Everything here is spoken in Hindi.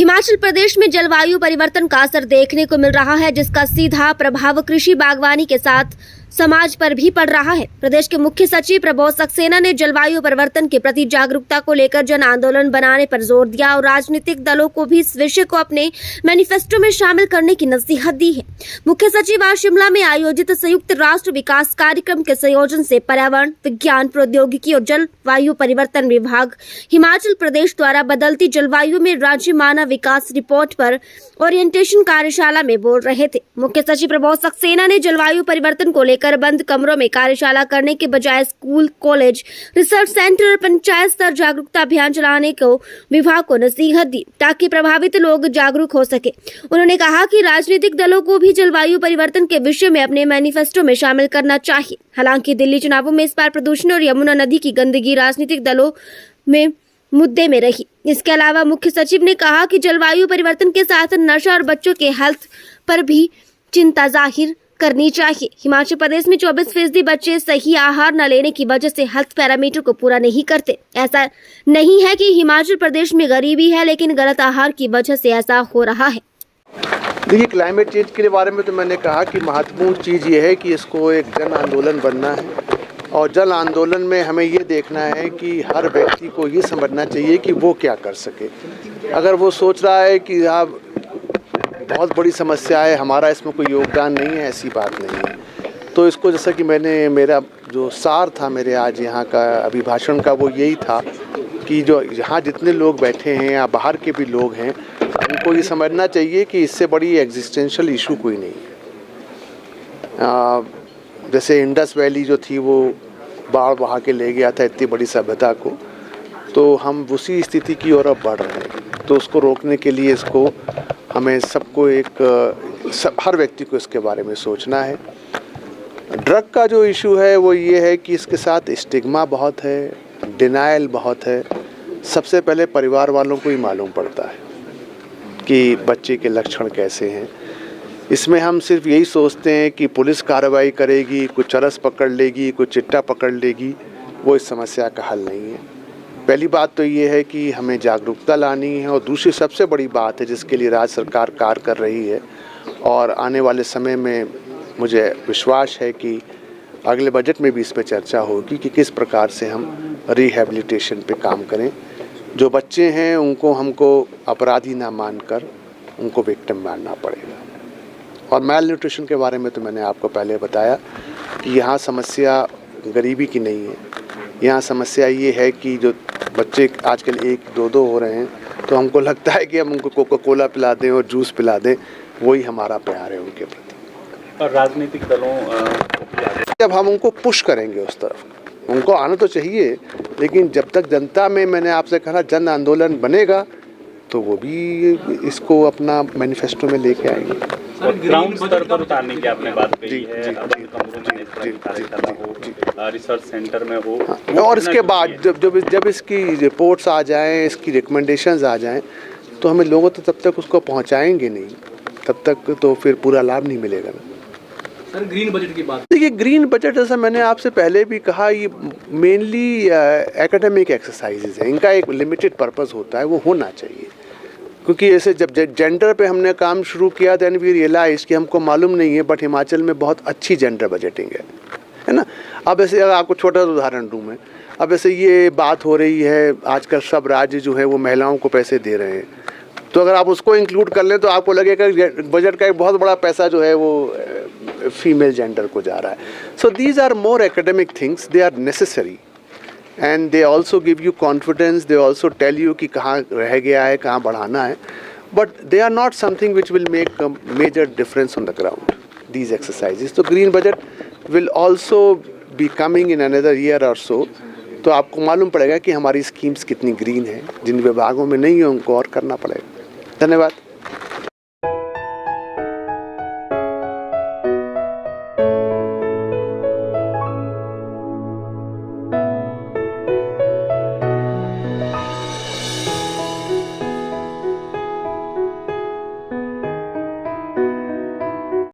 हिमाचल प्रदेश में जलवायु परिवर्तन का असर देखने को मिल रहा है, जिसका सीधा प्रभाव कृषि बागवानी के साथ समाज पर भी पड़ रहा है। प्रदेश के मुख्य सचिव प्रबोध सक्सेना ने जलवायु परिवर्तन के प्रति जागरूकता को लेकर जन आंदोलन बनाने पर जोर दिया और राजनीतिक दलों को भी इस विषय को अपने मैनिफेस्टो में शामिल करने की नसीहत दी है। मुख्य सचिव आज शिमला में आयोजित संयुक्त राष्ट्र विकास कार्यक्रम के संयोजन से पर्यावरण, विज्ञान, प्रौद्योगिकी और जलवायु परिवर्तन विभाग हिमाचल प्रदेश द्वारा बदलती जलवायु में राज्य मानव विकास रिपोर्ट पर ओरिएंटेशन कार्यशाला में बोल रहे थे। मुख्य सचिव प्रबोध सक्सेना ने जलवायु परिवर्तन को लेकर बंद कमरों में कार्यशाला करने के बजाय स्कूल, कॉलेज, रिसर्च सेंटर और पंचायत स्तर जागरूकता अभियान चलाने को विभाग को नसीहत दी ताकि प्रभावित लोग जागरूक हो सके। उन्होंने कहा कि राजनीतिक दलों को भी जलवायु परिवर्तन के विषय में अपने मैनिफेस्टो में शामिल करना चाहिए। हालांकि दिल्ली चुनावों में इस बार प्रदूषण और यमुना नदी की गंदगी राजनीतिक दलों में मुद्दे में रही। इसके अलावा मुख्य सचिव ने कहा कि जलवायु परिवर्तन के साथ नशा और बच्चों के हेल्थ पर भी चिंता जाहिर करनी चाहिए। हिमाचल प्रदेश में 24% बच्चे सही आहार न लेने की वजह से हेल्थ पैरामीटर को पूरा नहीं करते। ऐसा नहीं है कि हिमाचल प्रदेश में गरीबी है, लेकिन गलत आहार की वजह से ऐसा हो रहा है। देखिए, क्लाइमेट चेंज के बारे में तो मैंने कहा कि महत्वपूर्ण चीज़ ये है कि इसको एक जन आंदोलन बनना है और जन आंदोलन में हमें ये देखना है कि हर व्यक्ति को ये समझना चाहिए कि वो क्या कर सके। अगर वो सोच रहा है कि आप बहुत बड़ी समस्या है, हमारा इसमें कोई योगदान नहीं है, ऐसी बात नहीं है। तो इसको जैसा कि मेरा जो सार था मेरे आज यहाँ का अभिभाषण का, वो यही था कि जो यहाँ जितने लोग बैठे हैं या बाहर के भी लोग हैं, उनको ये समझना चाहिए कि इससे बड़ी एग्जिस्टेंशियल इशू कोई नहीं है। जैसे इंडस वैली जो थी वो बाढ़ बहा के ले गया था इतनी बड़ी सभ्यता को, तो हम उसी स्थिति की ओर अब बढ़ रहे हैं। तो उसको रोकने के लिए हमें सबको हर व्यक्ति को इसके बारे में सोचना है। ड्रग का जो इशू है वो ये है कि इसके साथ स्टिग्मा बहुत है, डिनायल बहुत है। सबसे पहले परिवार वालों को ही मालूम पड़ता है कि बच्चे के लक्षण कैसे हैं। इसमें हम सिर्फ यही सोचते हैं कि पुलिस कार्रवाई करेगी, कुछ चरस पकड़ लेगी, कुछ चिट्टा पकड़ लेगी, वो इस समस्या का हल नहीं है। पहली बात तो ये है कि हमें जागरूकता लानी है और दूसरी सबसे बड़ी बात है जिसके लिए राज्य सरकार कार्य कर रही है और आने वाले समय में मुझे विश्वास है कि अगले बजट में भी इस पर चर्चा होगी कि किस प्रकार से हम रिहैबिलिटेशन पे काम करें। जो बच्चे हैं उनको हमको अपराधी ना मानकर उनको विक्टिम मानना पड़ेगा। और मैल न्यूट्रिशन के बारे में तो मैंने आपको पहले बताया कि यहाँ समस्या गरीबी की नहीं है। यहाँ समस्या ये है कि जो बच्चे आजकल 1-2 हो रहे हैं, तो हमको लगता है कि हम उनको कोका कोला पिला दें और जूस पिला दें, वही हमारा प्यार है उनके प्रति। और राजनीतिक दलों जब हम उनको पुश करेंगे उस तरफ, उनको आना तो चाहिए, लेकिन जब तक जनता में, मैंने आपसे कहा, जन आंदोलन बनेगा तो वो भी इसको अपना मैनिफेस्टो में लेके आएंगे। और ग्राउंड स्तर पर उतारने की आपने बात कही है, बंद कमरों में कार्यशाला हो, रिसर्च सेंटर में हो। और इसके बाद जब इसकी रिपोर्ट्स आ जाएं, इसकी रिकमेंडेशंस आ जाएं, तो हमें लोगों तो तब तक उसको पहुंचाएंगे नहीं, तब तक तो फिर पूरा लाभ नहीं मिलेगा ना। सर, ग्रीन बजट की बात, देखिए, ग्रीन बजट जैसा मैंने आपसे पहले भी कहा, ये मेनली एकेडमिक एक्सरसाइजेज है। इनका एक लिमिटेड पर्पस होता है, वो होना चाहिए। क्योंकि ऐसे जब जेंडर पे हमने काम शुरू किया, देन वी रियलाइज कि हमको मालूम नहीं है, बट हिमाचल में बहुत अच्छी जेंडर बजटिंग है ना। अब ऐसे अगर आपको छोटा सा उदाहरण दूँ मैं, अब ऐसे ये बात हो रही है, आजकल सब राज्य जो है वो महिलाओं को पैसे दे रहे हैं, तो अगर आप उसको इंक्लूड कर लें तो आपको लगेगा बजट का एक बहुत बड़ा पैसा जो है वो फीमेल जेंडर को जा रहा है। So these are more academic things, they are necessary and they also give you confidence, they also tell you कि कहाँ रह गया है, कहाँ बढ़ाना है, but they are not something which will make a major difference on the ground, these exercises. तो green budget will also be coming in another year और सो, तो आपको मालूम पड़ेगा कि हमारी स्कीम्स कितनी ग्रीन है। जिन विभागों में नहीं है उनको और करना पड़ेगा। धन्यवाद।